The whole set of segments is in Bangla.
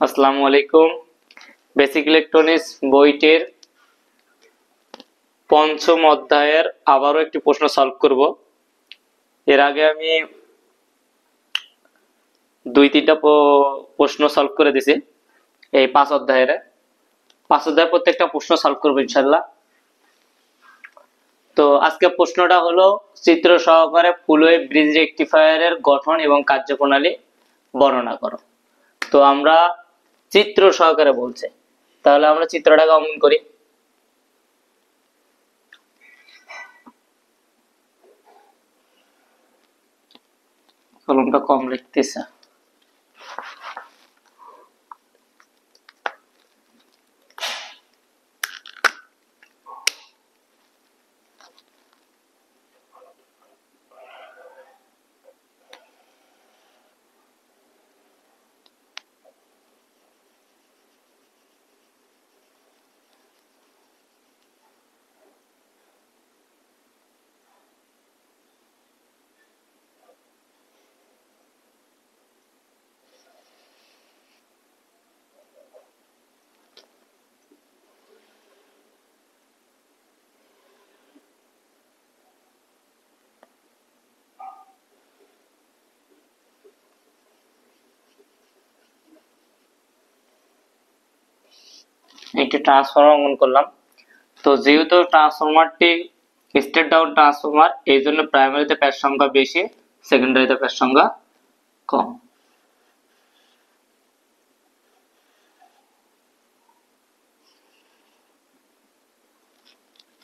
আসসালামু আলাইকুম। বেসিক ইলেকট্রনিক্স বইটির পঞ্চম অধ্যায়ের আবারও একটি প্রশ্ন সলভ করব। এর আগে আমি 2-3টা প্রশ্ন সলভ করে দিছি এই 5 অধ্যায়ের। 5 অধ্যায়ের প্রত্যেকটা প্রশ্ন সলভ করব ইনশাআল্লাহ। তো আজকে প্রশ্নটা হলো চিত্র সহকারে ফুল ওয়েভ ব্রিজ রেকটিফায়ারের গঠন এবং কার্যপ্রণালী বর্ণনা করো। তো আমরা চিত্র সহকারে বলছে, তাহলে আমরা চিত্রটাকে অঙ্কন করি। কলমটা কম লিখতেছে। একটি ট্রান্সফরমার অঙ্কন করলাম। তো যেহেতু ট্রান্সফরমারটি স্টেপ ডাউন ট্রান্সফরমার, এই জন্য প্রাইমারিতে প্যাচ সংখ্যা বেশি, সেকেন্ডারিতে প্যাচ সংখ্যা কম।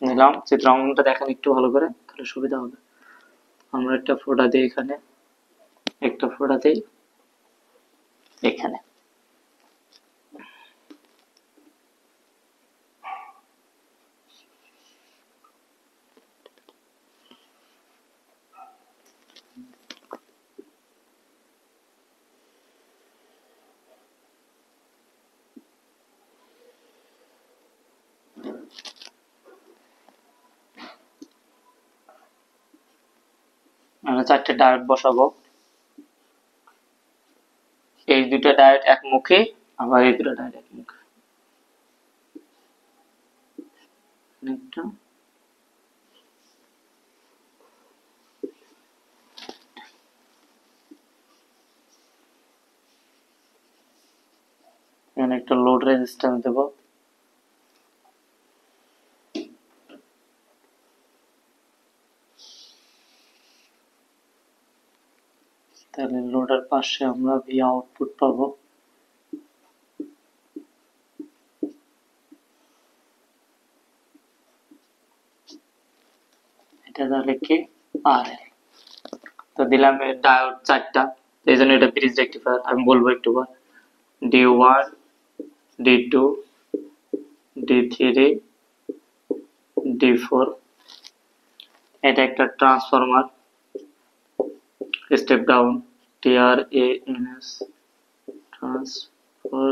নিলাম। চিত্র অঙ্কনটা দেখেন একটু ভালো করে, তাহলে সুবিধা হবে। আমরা একটা ফোঁটা দিই এখানে, একটা ফোঁটা দিই এখানে। আমরা 4টে ডায়োড বসাবো। এই দুটো ডায়োড একমুখী, আবার এই দুটো ডায়োড একমুখী। একটা এখানে একটা লোড রেজিস্ট্যান্স দেব। তাহলে লোডের পাশে আমরা ভি আউটপুট পাবো। এটা তাহলে কি আর এল। তো দিলাম ডায়োড 4টা, এই জন্য এটা ব্রিজ রেকটিফায়ার। আমি বলবো একটু পর D1, D2, D3, D4। এটা একটা transformer, step down, TRANS transformer.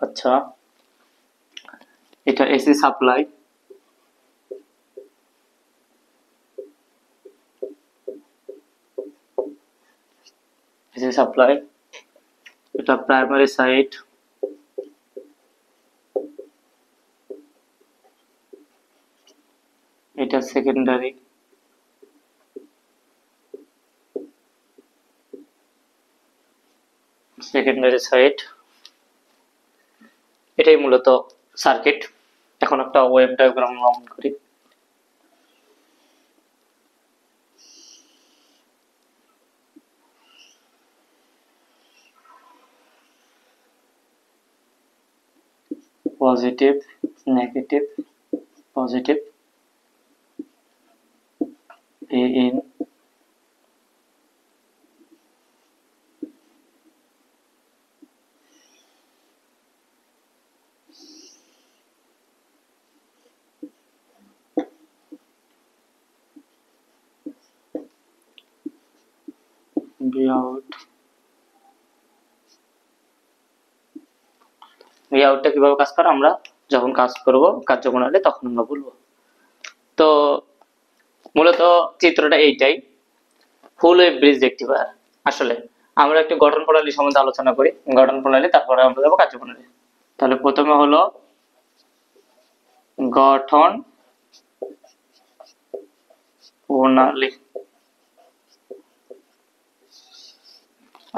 আচ্ছা, এটা এসি সাপ্লাই, এসি সাপ্লাই। এটা প্রাইমারি সাইড, এটা সেকেন্ডারি, সাইড। এটাই মূলত সার্কিট। এখন একটা ওয়েভ ডায়াগ্রাম অঙ্কন করি। Positive, negative, positive, A in, B out। এই আউটটা কিভাবে কাজ করে আমরা যখন কাজ করব কার্যপ্রণালী তখন আমরা বলবো। তো মূলত চিত্রটা এইটাই, ফুল ওয়েভ ব্রিজ রেকটিফায়ার। আসলে আমরা একটু গঠন প্রণালী সম্বন্ধে আলোচনা করি, গঠন প্রণালী, তারপরে আমরা যাবো কার্যপ্রণালী। তাহলে প্রথমে হলো গঠন প্রণালী।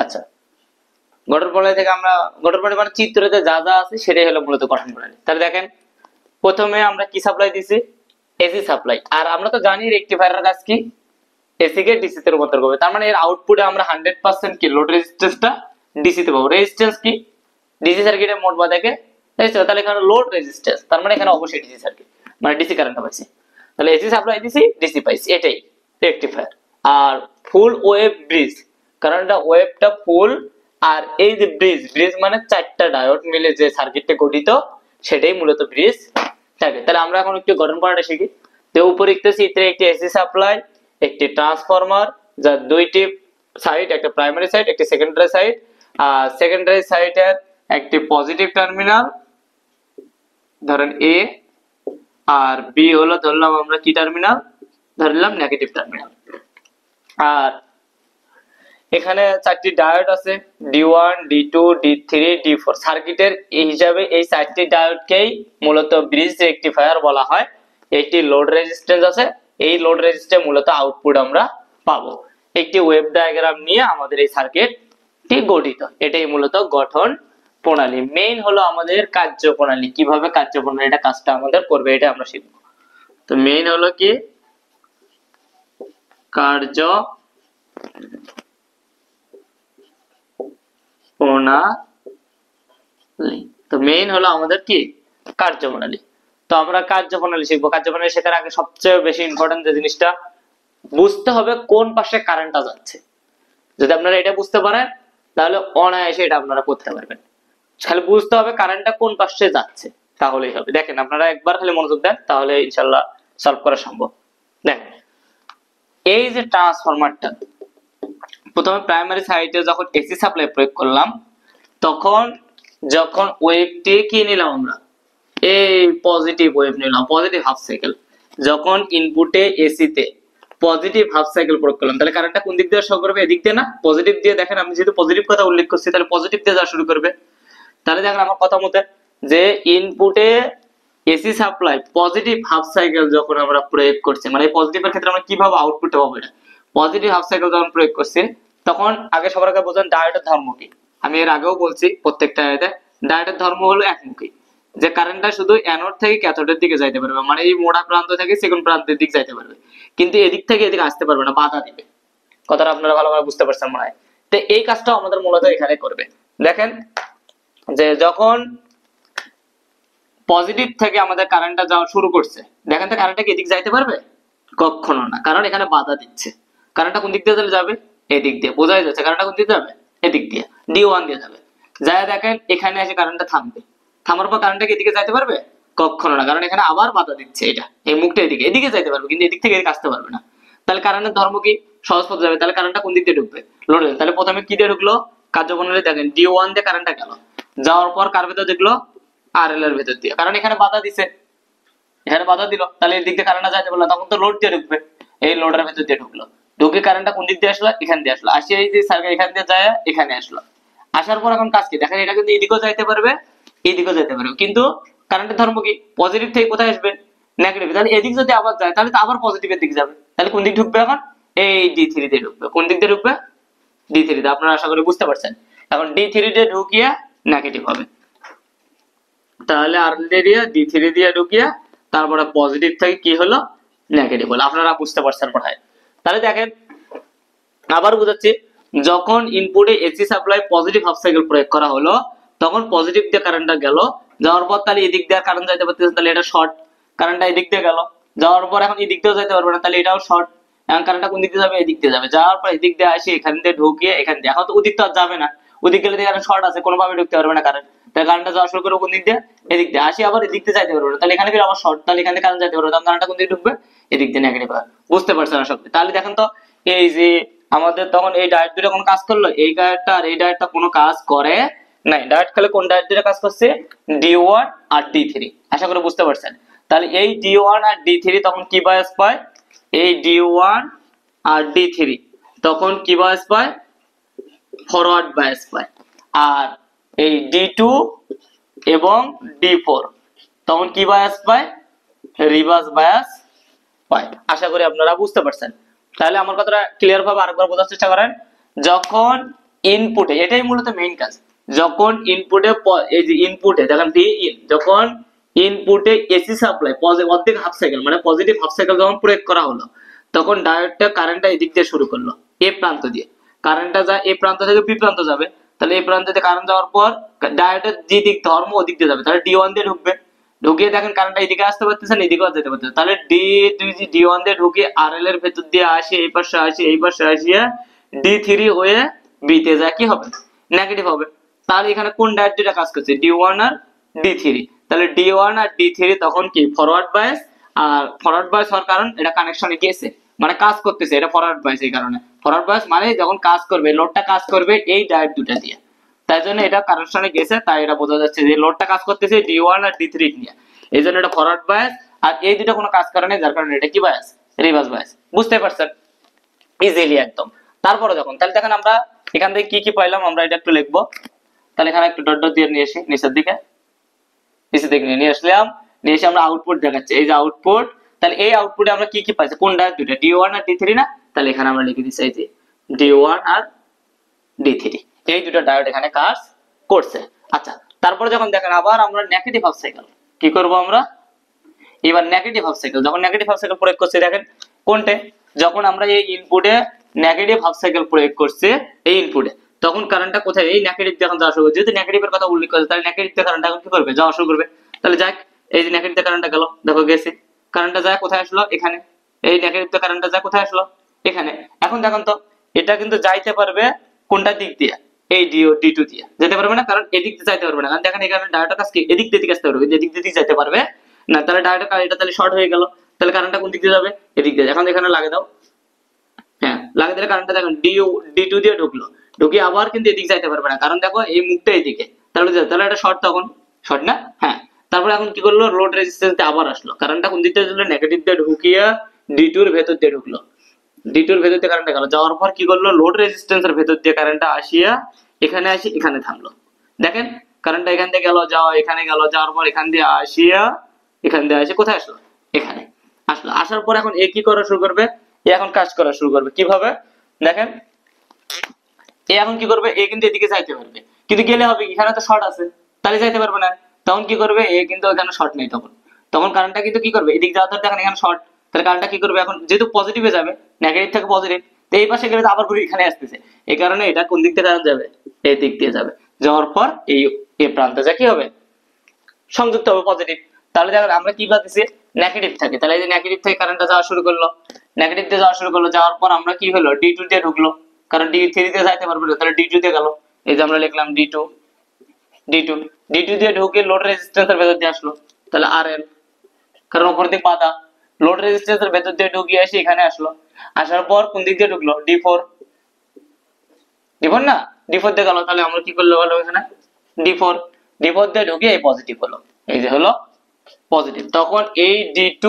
আচ্ছা, গঠন প্রণালী থেকে আমরা গঠন প্রণালী মানে চিত্রতে যা যা আছে সেটাই হলো মূলত গঠন প্রণালী। তাহলে দেখেন প্রথমে আমরা কি সাপ্লাই দিছি, এসি সাপ্লাই। আর আমরা তো জানি রেকটিফায়ারের কাজ কি, এসি কে ডিসি তে রূপান্তর করবে। তার মানে এর আউটপুটে আমরা 100% কি লোড রেজিস্ট্যান্সটা ডিসি তে পাবো। রেজিস্ট্যান্স কি, ডিসি সার্কিটের মোট বাধাকে রেজিস্ট্যান্স, তাহলে এখানে লোড রেজিস্ট্যান্স, তার মানে এখানে অবশ্যই ডিসি সার্কিট, মানে ডিসি কারেন্ট পাইছি। তাহলে এসি সাপ্লাই দিছি, ডিসি পাইছি, এটাই রেকটিফায়ার। আর ফুল ওয়েভ ব্রিজ, কারণ এটা ওয়েভটা ফুল, আর এই যে ব্রিজ, ব্রিজ মানে চারটা ডায়োড মিলে যে সার্কিটটা গঠিত, সেটাই মূলত ব্রিজ থাকে। তাহলে আমরা এখন একটু গঠন প্রণালীটা শিখি। তো উপরিক্ত চিত্রে একটি এসি সাপ্লাই, একটি ট্রান্সফরমার যার দুইটি সাইড, একটা প্রাইমারি সাইড, একটি সেকেন্ডারি সাইড। আর সেকেন্ডারি সাইডের একটি পজিটিভ টার্মিনাল ধরেন এ, আর বি হলো ধরলাম আমরা কি টার্মিনাল, ধরলাম নেগেটিভ টার্মিনাল। আর এখানে চারটি ডায়োড আছে, D1, D2, D3, D4। সার্কিটের এই হিসাবে এই চারটি ডায়োডকেই মূলত ব্রিজ রেকটিফায়ার বলা হয়। একটি লোড রেজিস্ট্যান্স আছে, এই লোড রেজিস্ট্যান্স মূলত আউটপুট আমরা পাবো। একটি ওয়েভ ডায়াগ্রাম নিয়ে আমাদের এই সার্কিটটি গঠিত, এটাই মূলত গঠন প্রণালী। মেইন হলো আমাদের কার্যপ্রণালী, কিভাবে কার্যপ্রণালীটা কাজটা আমাদের করবে এটা আমরা শিখবো। তো মেইন হলো কি কার্য প্রণালী। তো মেইন হলো আমাদের কি কার্যপ্রণালী। তো আমরা কার্যপ্রণালী শিখবো। কার্যপ্রণালী শেখার আগে সবচেয়ে বেশি ইম্পর্টেন্ট যে জিনিসটা বুঝতে হবে, কোন পাশে কারেন্টটা যাচ্ছে। যদি আপনারা এটা বুঝতে পারেন তাহলে অনায়াসে এটা আপনারা করতে পারবেন। খালি বুঝতে হবে কারেন্টটা কোন পাশে যাচ্ছে, তাহলেই হবে। দেখেন আপনারা একবার খালি মনোযোগ দেন, তাহলে ইনশাআল্লাহ সলভ করা সম্ভব। দেখেন এই যে ট্রান্সফরমারটা, প্রথমে প্রাইমারি সাইডে যখন এসি সাপ্লাই প্রয়োগ করলাম, তখন যখন ওয়েভটি কি নিলাম আমরা, এই পজিটিভ ওয়েভ নিলাম, পজিটিভ হাফ সাইকেল। যখন ইনপুটে এসি তে পজিটিভ হাফ সাইকেল প্রয়োগ করলাম, তাহলে কারেন্টটা কোন দিক দিয়ে শো করবে, এদিক দিয়ে না, পজিটিভ দিয়ে। দেখেন আমি যেহেতু পজিটিভ কথা উল্লেখ করছি, তাহলে পজিটিভ দিয়ে যাওয়া শুরু করবে। তাহলে দেখেন আমার কথা মতে যে ইনপুটে AC supply positive half cycle যখন আমরা প্রয়োগ করছি, মানে পজিটিভের ক্ষেত্রে আমরা কিভাবে আউটপুটটা পাবো, এটা পজিটিভ হাফ সাইকেল যখন প্রয়োগ করছি, তখন আগে সবার আগে বোঝেন ডায়োডের ধর্ম কি। আমি এর আগেও বলছি প্রত্যেকটা ডায়োডের ধর্ম হলো একমুখী, যে কারেন্টটা শুধু অ্যানোড থেকে ক্যাথোডের দিকে যাইতে পারবে, মানে এই মোড়া প্রান্ত থেকে সেকেন্ড প্রান্তের দিক যাইতে পারবে, কিন্তু এদিক থেকে এদিকে আসতে পারবে না, বাধা দিবে। কথাটা আপনারা ভালোভাবে বুঝতে পারছেন মনে হয়। তো এই কাজটা আমাদের মূলত এখানে করবে। দেখেন যে যখন পজিটিভ থেকে আমাদের কারেন্টটা যাওয়া শুরু করছে, দেখেন তো কারেন্টটা কি এদিক যাইতে পারবে, কখনো না, কারণ এখানে বাধা দিচ্ছে। কারেন্টটা কোন দিক দিয়ে চলে যাবে, এদিক দিয়ে। বোঝাই যাচ্ছে কারেন্টটা কোন দিকে যাবে, এদিক দিয়ে, D1 দিয়ে যাবে। যাই দেখেন এখানে এসে কারেন্টটা থামবে, থামার পর কারেন্টটা কি এদিকে যাইতে পারবে, কখনো না, কারণ এখানে আবার বাধা দিচ্ছে। এটা এই মুখটা এদিকে, এদিকে যাইতে পারবে, কিন্তু এদিক থেকে এদিকে আসতে পারবে না। তাহলে কারেন্টের ধর্ম কি, সহজ পথে যাবে। তাহলে কারেন্টটা কোন দিক দিয়ে ঢুকবে, লোডে। তাহলে প্রথমে কি দিয়ে ঢুকলো, কার্যপ্রণালী দেখেন D1 দিয়ে কারেন্টটা গেল, যাওয়ার পর কার ভেতর দেখলো, RL এর ভেতর দিয়ে, কারণ এখানে বাধা দিছে, এখানে বাধা দিল। তাহলে এই দিক দিয়ে কারেন্টটা যাইতে পারলো, তখন তো লোড দিয়ে ঢুকবে, এই লোডের ভেতর দিয়ে ঢুকলো, ঢুকে কারেন্টটা কোন দিক দিয়ে আসলো, এখান দিয়ে আসলো, আসি এই যে সার্কিট এখান দিয়ে যায় এখানে আসলো। আসার পর এখন কাজ কি, দেখেন এটা কিন্তু এদিকেও যাইতে পারবে, এইদিকেও যাইতে পারবে, কিন্তু কারেন্টের ধর্ম কি, পজিটিভ থেকে কোথায় আসবে, নেগেটিভ। তাহলে এদিক যদি আবার যায়, তাহলে তো আবার পজিটিভের দিকে যাবে। তাহলে কোন দিক ঢুকবে এখন, এই D3 দিয়ে ঢুকবে। কোন দিক দিয়ে ঢুকবে, D3 দিয়ে। আপনারা আশা করি বুঝতে পারছেন। এখন D3 দিয়ে ঢুকিয়ে নেগেটিভ হবে, তাহলে RL দিয়ে D3 দিয়ে ঢুকিয়ে তারপরে পজিটিভ থেকে কি হলো, নেগেটিভ হলো। আপনারা বুঝতে পারছেন মনে হয়। তাহলে দেখেন আবার বুঝাচ্ছি, যখন ইনপুটে AC supply positive half cycle প্রয়োগ করা হলো, তখন পজিটিভ দিয়ে কারেন্টটা গেল, যাওয়ার পর তাহলে এদিক দিয়ে কারেন্ট যাইতে পারতেছে, তাহলে এটা শর্ট, কারেন্টটা এদিক দিয়ে গেল, যাওয়ার পর এখন এদিক দিয়েও যাইতে পারবে না, তাহলে এটাও শর্ট। এখন কারেন্টটা কোন দিক দিয়ে যাবে, এদিক দিয়ে যাবে, যাওয়ার পর এদিক দিয়ে আসে এখান দিয়ে ঢুকিয়ে এখান দিয়ে, এখন তো ওদিক তো আর যাবে না, ওদিক গেলে এখানে শর্ট আছে, কোনোভাবে ঢুকতে পারবে না কারেন্ট। তাহলে কারেন্টটা যাওয়া শুরু করে কোন দিক দিয়ে, এদিক দিয়ে, আসি আবার এদিক দিয়ে যাইতে পারবে না, তাহলে এখানে ফিরে আবার শর্ট, তাহলে এখানে কারেন্ট যাইতে পারবে না, কারেন্টটা কোন দিকে ঢুকবে, এদিক দিয়ে, নেগেটিভ। বুঝতে পারছেন আশা করি। তাহলে দেখেন তো এই যে আমাদের তখন এই ডায়োড দুটো কোন কাজ করলো, এই ডায়োডটা আর এই ডায়োডটা কোনো কাজ করে নাই। ডায়োড খেলে কোন ডায়োড দুটো কাজ করছে, D1 আর D3। আশা করি বুঝতে পারছেন। তাহলে এই D1 আর D3 তখন কি বায়াস পায়, এই D1 আর D3 তখন কি বায়াস পায়, ফরওয়ার্ড বায়াস পায়, আর এই D2 এবং D4 তখন কি বায়াস পায়, রিভার্স বায়াস পায়। আশা করি আপনারা বুঝতে পারছেন। তাহলে আমার কথাটা ক্লিয়ার ভাবে আরেকবার বোঝার চেষ্টা করেন। যখন ইনপুটে, এটাই মূলত মেইন কাজ, যখন ইনপুটে এই যে ইনপুটে দেখেন ডি ইন, যখন ইনপুটে এসি সাপ্লাই অর্ধেক হাফ সাইকেল মানে পজিটিভ হাফ সাইকেল যখন প্রয়োগ করা হলো, তখন ডায়োডটা কারেন্টটা এদিক দিয়ে শুরু করলো, এ প্রান্ত দিয়ে কারেন্টটা যায়, এ প্রান্ত থেকে বি প্রান্ত যাবে। তাহলে এই প্রান্ত থেকে কারেন্ট যাওয়ার পর ডায়োডের যে দিক ধর্ম ওদিক দিয়ে যাবে, তাহলে D1 দিয়ে ঢুকবে, ঢুকিয়ে দেখেন কারেন্টটা এদিকে আসতে পারতেছে না, এদিকেও যেতে পারতেছে। তাহলে D1 দিয়ে ঢুকিয়ে RL এর ভেতর দিয়ে আসে, এই পাশে আসে, এই পাশে আসিয়ে D3 হয়ে বি তে যায়, কি হবে, নেগেটিভ হবে। তাহলে এখানে কোন ডায়োড দুটা কাজ করছে, D1 আর D3। তাহলে D1 আর D3 তখন কি ফরওয়ার্ড বায়াস, আর ফরওয়ার্ড বায়াস হওয়ার কারণ এটা কানেকশনে গিয়েছে মানে কাজ করতেছে, এটা ফরওয়ার্ড বায়াস। এই কারণে ফরওয়ার্ড বায়াস মানে যখন কাজ করবে, লোডটা কাজ করবে এই ডায়োড দুটা দিয়ে, তাই জন্য এটা কানেকশনে গেছে, তাই এটা বোঝা যাচ্ছে যে লোডটা কাজ করতেছে D1 আর D3 নিয়ে, এই জন্য এটা ফরওয়ার্ড বায়াস। আর এই দুটো কোনো কাজ করে না, যার কারণে এটা কি বায়াস, রিভার্স বায়াস। বুঝতে পারছেন ইজিলি একদম। তারপরে যখন, তাহলে দেখেন আমরা এখান থেকে কি কি পাইলাম, আমরা এটা একটু লিখবো। তাহলে এখানে একটু ডট ডট দিয়ে নিয়ে আসি, নিচের দিকে নিয়ে আসলাম, নিয়ে এসে আমরা আউটপুট দেখাচ্ছি, এই যে আউটপুট। তাহলে এই আউটপুটে আমরা কি কি পাইছি, কোন ডায়োড দুটো, D1 আর D3 না, তাহলে এখানে আমরা লিখে দিচ্ছি এই যে D1 আর D3, এই দুটো ডায়োড এখানে কাজ করছে। আচ্ছা, তারপরে যখন দেখেন আবার আমরা নেগেটিভ হাফ সাইকেল কি করব, আমরা এবার নেগেটিভ হাফ সাইকেল, যখন নেগেটিভ হাফ সাইকেল প্রয়োগ করছি, দেখেন কোনটে, যখন আমরা এই ইনপুটে নেগেটিভ হাফ সাইকেল প্রয়োগ করছি এই ইনপুটে, তখন কারেন্টটা কোথায়, এই নেগেটিভ যখন যাওয়া শুরু করবে, যেহেতু নেগেটিভের কথা উল্লেখ করেছে, তাহলে নেগেটিভ দিয়ে কারেন্টটা এখন কি করবে, যাওয়া শুরু করবে। তাহলে যাক, এই যে নেগেটিভ দিয়ে কারেন্টটা গেল, দেখো গেছে, কারেন্টটা যায় কোথায় আসলো, এখানে, এই নেগেটিভ দিয়ে কারেন্টটা যায় কোথায় আসলো, এখানে। এখন দেখুন তো এটা কিন্তু যাইতে পারবে কোনটা দিক দিয়ে, এই D2 দিয়ে যেতে পারবে না, কারণ এদিক দিয়ে যাইতে পারবে না, কারণ দেখেন এখানে ডায়োডটা কাজ কি এদিক দিয়ে আসতে পারবে, এদিক দিয়ে যেতে পারবে না। তাহলে ডায়োডটা এটা তাহলে শর্ট হয়ে গেল, তাহলে কারেন্টটা কোন দিক দিয়ে যাবে, এদিক দিয়ে। এখন এখানে লাগিয়ে দাও, হ্যাঁ লাগিয়ে দিলে কারেন্টটা দেখেন D2 দিয়ে ঢুকলো, ঢুকে আবার কিন্তু এদিক যাইতে পারবে না, কারণ দেখো এই মুখটা এদিকে, তাহলে এটা শর্ট, তখন শর্ট না, হ্যাঁ। তারপরে এখন কি করলো, লোড রেজিস্ট্যান্স আবার আসলো, কারেন্টটা কোন দিক দিয়ে দিল, নেগেটিভ দিয়ে ঢুকিয়ে D2 এর ভেতর দিয়ে ঢুকলো, D2 এর ভেতর দিয়ে কারেন্টটা গেল, যাওয়ার পর কি করলো, লোড রেজিস্ট্যান্সের ভেতর দিয়ে কারেন্টটা আসিয়া এখানে আসি, এখানে থামলো। দেখেন কারেন্টটা এখান থেকে গেল, যাওয়া এখানে গেল, যাওয়ার পর এখান দিয়ে আসিয়া এখান দিয়ে আসে কোথায় আসলো, এখানে আসলো। আসার পর এখন এ কি করা শুরু করবে, এ এখন কাজ করা শুরু করবে, কিভাবে দেখেন, এ এখন কি করবে, এ কিন্তু এদিকে যাইতে পারবে, কিন্তু গেলে হবে এখানে তো শর্ট আছে, তাহলে যাইতে পারবে না। তখন কি করবে, এ কিন্তু এখানে শর্ট নেই, তখন কারেন্টটা কিন্তু কি করবে, এদিক যাওয়ার দেখেন এখানে শর্ট, তাহলে কারেন্টটা কি করবে, এখন যেহেতু পজিটিভে যাবে, নেগেটিভ থেকে পজিটিভ, তো এই পাশে গেলে আবার ঘুরে এখানে আসতেছে, এই কারণে এটা কোন দিক দিয়ে কারেন্ট যাবে, এই দিক দিয়ে যাবে, যাওয়ার পর এই এ প্রান্তে যা কি হবে, সংযুক্ত হবে পজিটিভ। তাহলে দেখেন আমরা কি পাচ্ছি, নেগেটিভ থাকে, তাহলে এই যে নেগেটিভ থেকে কারেন্টটা যাওয়া শুরু করলো, নেগেটিভ দিয়ে যাওয়া শুরু করলো, যাওয়ার পর আমরা কি হলো, D2 দিয়ে ঢুকলো, কারণ D3 দিয়ে যাইতে পারবে না, তাহলে D2 দিয়ে গেল, এই যে আমরা লিখলাম D2 দিয়ে ঢুকে লোড রেজিস্ট্যান্সের ভেতর দিয়ে আসলো, তাহলে RL, কারণ উপর দিক বাধা, লোড রেজিস্ট্যান্সের ভেতর দিয়ে ঢুকিয়ে এসে এখানে আসলো, আসার পর কোন দিক দিয়ে ঢুকলো, D4 না, D4 দিয়ে গেল, তাহলে আমরা কি করলে হলো, এখানে D4 দিয়ে ঢুকে এই পজিটিভ হলো, এই যে হলো পজিটিভ। তখন এই D2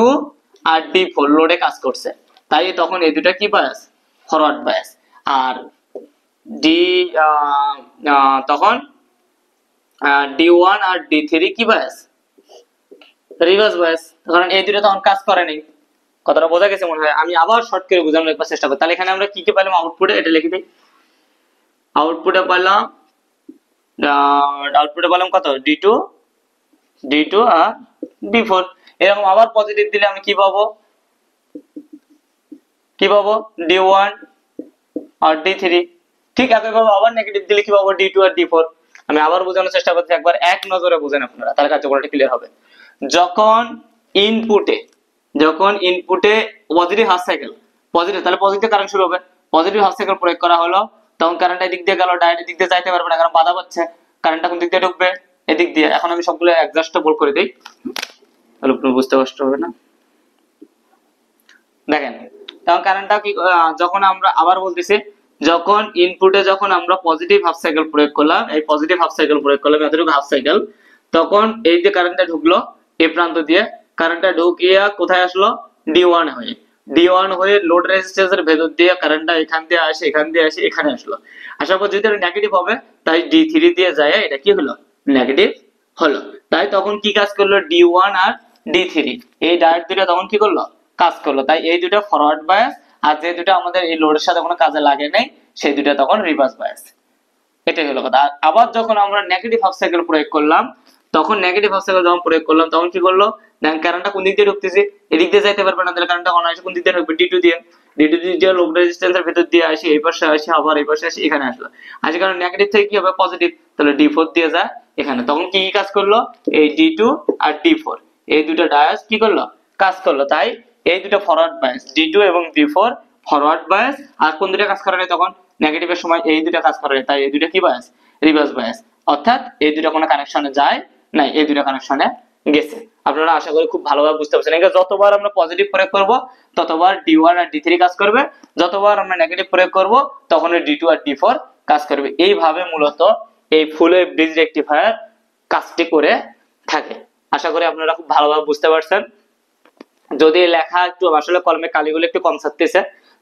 আর D4 লোডে কাজ করছে, তাই তখন এই দুটো কি বায়াস, ফরওয়ার্ড বায়াস। আর তখন D1 আর D3 কি বায়াস, রিভার্স বায়াস, কারণ এই দুটো তখন কাজ করে নাই। কথাটা বোঝা গেছে মনে হয়, আমি আবার শর্ট করে বোঝানোর একবার চেষ্টা করি। তাহলে এখানে আমরা কি কি পেলাম আউটপুটে, এটা লিখে দিই, আউটপুটে পেলাম কত, D2 আর D4। এরকম আবার পজিটিভ দিলে আমি কি পাবো, D1 আর D3। ঠিক একইভাবে আবার নেগেটিভ দিলে কি পাবো, D2 আর D4। আমি আবার বোঝানোর চেষ্টা করছি, একবার এক নজরে বোঝেন আপনারা, তাহলে কার্যকরটা ক্লিয়ার হবে। যখন ইনপুটে পজিটিভ হাফ সাইকেল, পজিটিভ, তাহলে পজিটিভ কারেন্ট শুরু হবে, পজিটিভ হাফ সাইকেল প্রয়োগ করা হলো, তখন কারেন্টটা এদিক দিয়ে গেল, ডাইরেক্ট দিক দিয়ে যাইতে পারবে না, কারণ বাধা পাচ্ছে, কারেন্টটা কোন দিক দিয়ে ঢুকবে, এদিক দিয়ে। এখন আমি সবগুলো অ্যাডজাস্টেবল করে দেই, তাহলে আপনি বুঝতে কষ্ট হবে না। দেখেন তখন কারেন্টটা কি, যখন আমরা আবার বলতেছি, যখন ইনপুটে যখন আমরা পজিটিভ হাফ সাইকেল প্রয়োগ করলাম, এই পজিটিভ হাফ সাইকেল প্রয়োগ করলাম, এতটুকু হাফ সাইকেল, তখন এই যে কারেন্টটা ঢুকলো এ প্রান্ত দিয়ে, কারেন্টটা ঢুকিয়ে কোথায় আসলো, D1 হয়ে, D1 হয়ে লোড রেজিস্ট্যান্সের ভেতর দিয়ে কারেন্টটা এখান দিয়ে আসে এখানে আসলো, আসার পর যদি নেগেটিভ হবে তাই D3 দিয়ে যায় এটা কি হলো, নেগেটিভ হলো। তাই তখন কি কাজ করলো, D1 আর D3 এই ডায়োড দুটো তখন কি করলো, কাজ করলো। তাই এই দুটো ফরওয়ার্ড বায়াস, আর যে দুটো আমাদের এই লোডের সাথে কোনো কাজে লাগে নাই সেই দুটো তখন রিভার্স বায়াস। এটাই হলো কথা। আবার যখন আমরা নেগেটিভ হাফ সাইকেল প্রয়োগ করলাম, তখন নেগেটিভ হাফ সাইকেল যখন প্রয়োগ করলাম তখন কি করলো, দেখেন কারেন্টটা কোন দিক দিয়ে ঢুকতেছে, এদিক দিয়ে যাইতে পারবে না, তাহলে কারেন্টটা অন আসে কোন দিক দিয়ে ঢুকবে, D2 দিয়ে। D2 দিয়ে লোড রেজিস্ট্যান্সের ভেতর দিয়ে আসি, এই পাশে আসি, আবার এই পাশে আসি, এখানে আসলো। আজকে কারণ নেগেটিভ থেকে কি হবে, পজিটিভ, তাহলে D4 দিয়ে যায় এখানে। তখন কি কাজ করলো, এই D2 আর D4 এই দুটো ডায়াস কি করলো, কাজ করলো। তাই এই দুটো ফরওয়ার্ড বায়াস, D2 এবং D4 ফরওয়ার্ড বায়াস। আর কোন দুটো কাজ করে না, তখন নেগেটিভের সময় এই দুটো কাজ করে, তাই এই দুটো কি বায়াস, রিভার্স বায়াস। অর্থাৎ এই দুটো কোনো কানেকশনে যায় না, এই দুটো কানেকশনে গেছে। আপনারা আশা করি খুব ভালোভাবে বুঝতে পারছেন। এখানে যতবার আমরা পজিটিভ প্রয়োগ করব ততবার D1 আর D3 কাজ করবে, যতবার আমরা নেগেটিভ প্রয়োগ করব তখন D2 আর D4 কাজ করবে। এইভাবে মূলত এই ফুল ওয়েভ ব্রিজ রেকটিফায়ার কাজটি করে থাকে। আশা করি আপনারা খুব ভালোভাবে বুঝতে পারছেন। যদি লেখা একটু আসলে কলমে কালিগুলো একটু কম ছাড়তেছে,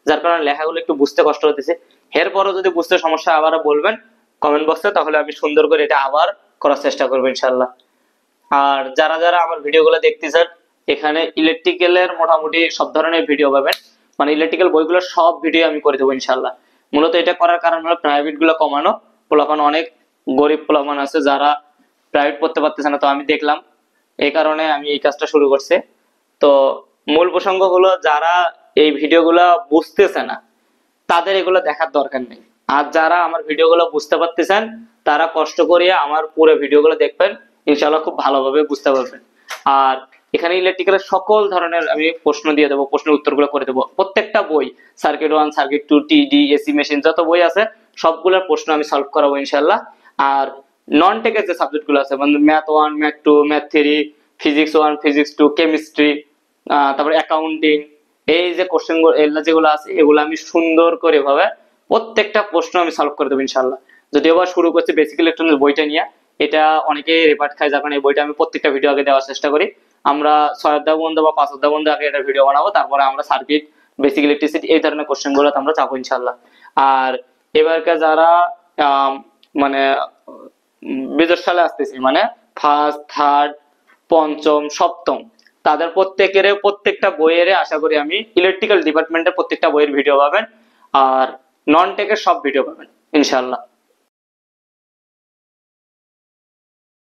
যার কারণে লেখাগুলো একটু বুঝতে কষ্ট হতেছে। এরপরও যদি বুঝতে সমস্যা আবারও বলবেন কমেন্ট বক্সে, তাহলে আমি সুন্দর করে এটা আবার করার চেষ্টা করবো ইনশাল্লাহ। আর যারা যারা আমার ভিডিওগুলো দেখতেছেন, এখানে ইলেকট্রিক্যালের মোটামুটি সব ধরনের ভিডিও পাবেন, মানে ইলেকট্রিক্যাল বইগুলো সব ভিডিও আমি করে দেবো ইনশাল্লাহ। মূলত এটা করার কারণ হলো প্রাইভেট গুলো কমানো। পোলাপান অনেক গরিব পোলাপান আছে যারা প্রাইভেট পড়তে পারতেছে না, তো আমি দেখলাম, এই কারণে আমি এই কাজটা শুরু করছি। তো মূল প্রসঙ্গ হলো যারা এই ভিডিওগুলো বুঝতেছে না তাদের এগুলো দেখার দরকার নেই। আর যারা আমার ভিডিওগুলো বুঝতে পারতেছেন তারা কষ্ট করিয়া আমার পুরো ভিডিওগুলো দেখবেন, ইনশাআল্লাহ খুব ভালোভাবে বুঝতে পারবেন। আর এখানে ইলেকট্রিক্যালের সকল ধরনের আমি প্রশ্ন দিয়ে দেবো, প্রশ্নের উত্তরগুলো করে দেবো। প্রত্যেকটা বই, সার্কিট 1, সার্কিট 2, টিডি, এসি মেশিন, যত বই আছে সবগুলোর প্রশ্ন আমি সলভ করাবো ইনশাআল্লাহ। আর নন টেকের যে সাবজেক্ট গুলো আছে, মানে math 1, math 2, math 3, physics 1, physics 2, chemistry, তারপরে অ্যাকাউন্টিং, এই যে কোশ্চেন যেগুলো আছে এগুলো আমি সুন্দর করে ভাবে প্রত্যেকটা প্রশ্ন আমি সলভ করে দেবো ইনশাআল্লাহ। যদিও বা শুরু করছি বেসিক ইলেকট্রনিক্স বইটা নিয়ে, এটা অনেকে রেপার্ট খায়, যার কারণে এই বইটা আমি প্রত্যেকটা ভিডিও আগে দেওয়ার চেষ্টা করি। আমরা 6 অধ্যায় বন্ধ বা 5 অধ্যায় বন্ধ আগে এটা ভিডিও বানাবো, তারপরে আমরা সার্কিট, বেসিক ইলেকট্রিসিটি এই ধরনের কোশ্চেন গুলো আমরা চাপবো ইনশাআল্লাহ। আর এবারকার যারা মানে বিজয় সালে আসতেছি, মানে ফার্স্ট, থার্ড, পঞ্চম, সপ্তম, তাদের প্রত্যেকটা বইয়ের আশা করি আমি ইলেকট্রিক্যাল ডিপার্টমেন্টের প্রত্যেকটা বইয়ের ভিডিও পাবেন, আর নন টেকের সব ভিডিও পাবেন ইনশাআল্লাহ।